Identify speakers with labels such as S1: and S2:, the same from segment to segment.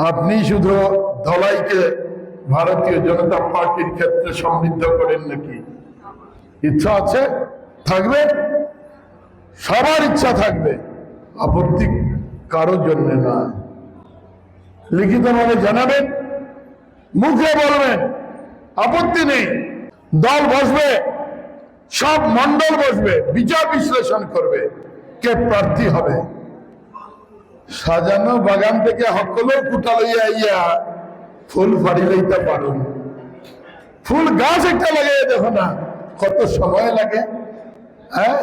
S1: আপনি শুধু ধলাইকে ভারতীয় জনতা পার্টির ক্ষেত্রে সমৃদ্ধ করেন নাকি? ইচ্ছা আছে, থাকবে, সবার ইচ্ছা থাকবে, আপত্তি কারোর জন্য না। লিখিত ভাবে জানাবেন, মুখে বলবেন, আপত্তি নেই। দল বসবে, সব মন্ডল বসবে, বিচার বিশ্লেষণ করবে কে প্রার্থী হবে। সাজানো বাগান থেকে হকলো কুটা লইয়া আইয়া ফুল ফাড়ি লইতে পারুন। ফুল গাছ একটা লাগাই দেখো না কত সময় লাগে। হ্যাঁ,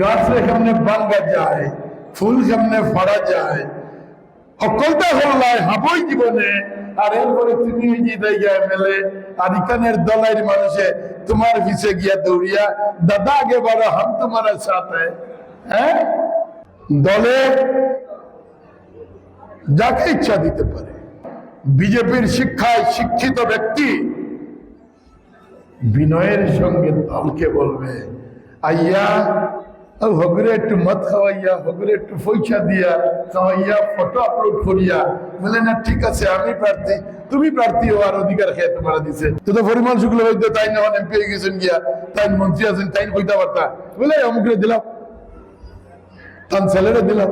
S1: গাছ কেমনে বাঙ্গা যায়, ফুল কেমনে ফাড়া যায়, সকলটা হল্লায় হাবই জীবনে। আর এরপরে তুমি জায়গায় মেলে আর ইকানের দলের মানুষে তোমার পিছে গিয়া দৌড়িয়া দাদা আগে বারো হাম তোমার সাথে। হ্যাঁ, দলে যাকে ইচ্ছা দিতে পারে। বিজেপির শিক্ষায় শিক্ষিত ব্যক্তি বিনয়ের সঙ্গে দলকে বলবে, আইয়া হগরে একটু মদ খাওয়াইয়া, হগরে একটু পয়সা দিয়া খাওয়াইয়া, ফটো আপলোড করিয়া বলে না ঠিক আছে আমি প্রার্থী, তুমি প্রার্থী হওয়ার অধিকার খেয়ে তোমার দিছে। তো পরিমাণ শুক্ল হইতে তাই না এমপি হয়ে গেছেন গিয়া, তাই মন্ত্রী আছেন, তাই কইতে পারতা বলে অমুকরে দিলাম, তার ছেলেরে দিলাম,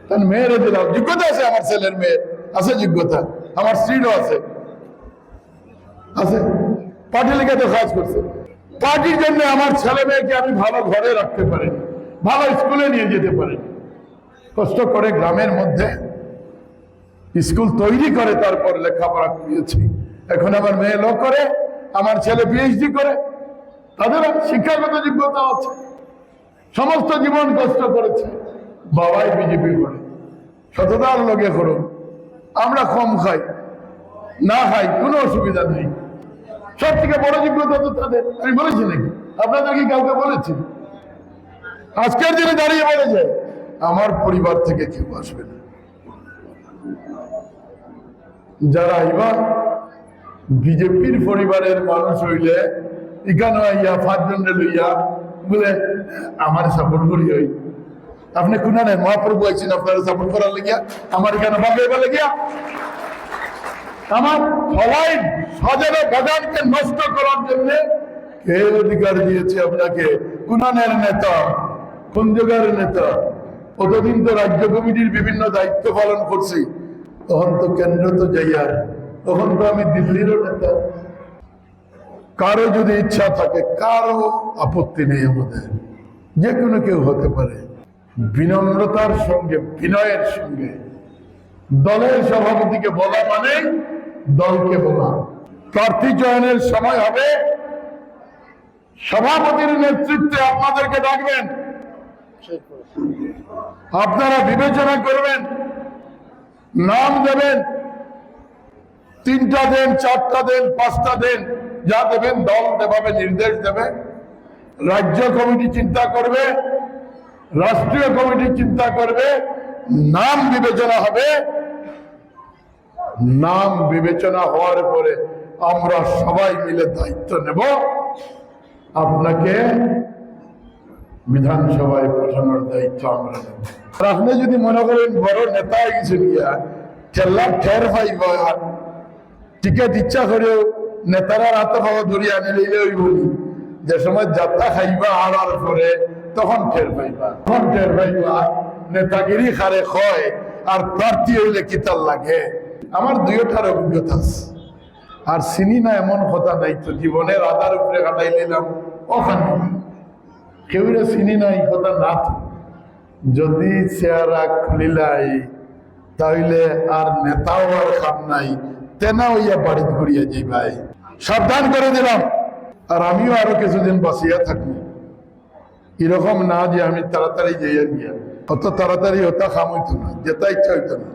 S1: তার মেয়েরে দিলাম। যোগ্যতা আছে আমার ছেলের মেয়ের, আছে যোগ্যতা, আমার স্ত্রীরও আছে, আছে। পার্টি লেগে তো কাজ করছে। পার্টির জন্য আমার ছেলে মেয়েকে আমি ভালো ঘরে রাখতে পারি, ভালো স্কুলে নিয়ে যেতে পারি। কষ্ট করে গ্রামের মধ্যে স্কুল তৈরি করে তারপর লেখাপড়া করিয়েছি। এখন আমার মেয়ে ল করে, আমার ছেলে পিএইচডি করে, তাদের শিক্ষাগত যোগ্যতা আছে। সমস্ত জীবন কষ্ট করেছে, বাবাই বিজেপি করে, সততার লগে করুন। আমরা কম খাই, না খাই, কোনো অসুবিধা নেই। সব থেকে বড় যোগ্যতা তো তাদের। আমি বলেছি নাকি? আপনাদের কি কাউকে বলেছি? আজকের দিনে দাঁড়িয়ে বলে যায় আমার পরিবার থেকে কেউ আসবে না। যারা এবার বিজেপির পরিবারের মানুষ হইলে এখানে আইয়া 5 জনের লইয়া বলে আমার সাপোর্ট করি। ওই আপনি কোনা নেই, মহাপ্রভু আইছেন আপনারা সাপোর্ট করার লাগিয়া, আমার এখানে বাগাইবা লাগিয়া। আমার সবাই সাজানো বাগানকে নষ্ট করার জন্য কে অধিকার দিয়েছে আপনাকে? কুনানের নেতা, কোন জায়গার নেতা? কতদিন তো রাজ্য কমিটির বিভিন্ন দায়িত্ব পালন করছি, তখন তো কেন্দ্র তো যাইয়ার, তখন তো আমি দিল্লিরও নেতা। কারো যদি ইচ্ছা থাকে, কারো আপত্তি নেই আমাদের, যে কোনো কেউ হতে পারে। বিনম্রতার সঙ্গে, বিনয়ের সঙ্গে দলের সভাপতিকে বলা মানে দলকে বলা। প্রার্থী চয়নের সময় হবে, সভাপতির নেতৃত্বে আপনাদেরকে ডাকবেন, আপনারা বিবেচনা করবেন, নাম দেবেন। 3টা দেন, 4টা দেন, 5টা দেন, যা দেবেন দল যেভাবে নির্দেশ দেবে। রাজ্য কমিটি চিন্তা করবে, রাষ্ট্রীয় কমিটি চিন্তা করবে, নাম বিবেচনা হবে। নাম বিবেচনা হওয়ার পরে আমরা সবাই মিলে দায়িত্ব নেব, আপনাকে বিধানসভায় পাঠানোর দায়িত্ব আমরা নেব। আপনি যদি মনে করেন বড় নেতা হয়ে গেছে গিয়া খেলা ঠের পাইব, টিকিট ইচ্ছা করেও নেতারা রাতে পাওয়া ধরিয়া আনি লইলে ওই বলি, যে সময় যাত্রা খাইবা আর পরে তখন ঠের পাইবা, তখন ঠের পাইবা নেতাগিরি খারে হয় আর প্রার্থী হইলে কি তার লাগে। আমার 2টার অভিজ্ঞতা আছে। আর চিনি না এমন কথা নাই তো, জীবনের আধার উপরে কাটাই নিলাম ওখানে কেউ চিনি নাই কথা না। যদি চেহারা খুলিলাই তাহলে আর নেতাও আর খাম নাই, তেনা হইয়া বাড়িতে ঘুরিয়া যাই ভাই, সাবধান করে দিলাম। আর আমিও আরো কিছুদিন বাঁচিয়া থাকি, এরকম না যে আমি তাড়াতাড়ি যাইয়া গিয়া, অত তাড়াতাড়ি ওটা খাম হইতো না, যেটা ইচ্ছা হইতো না।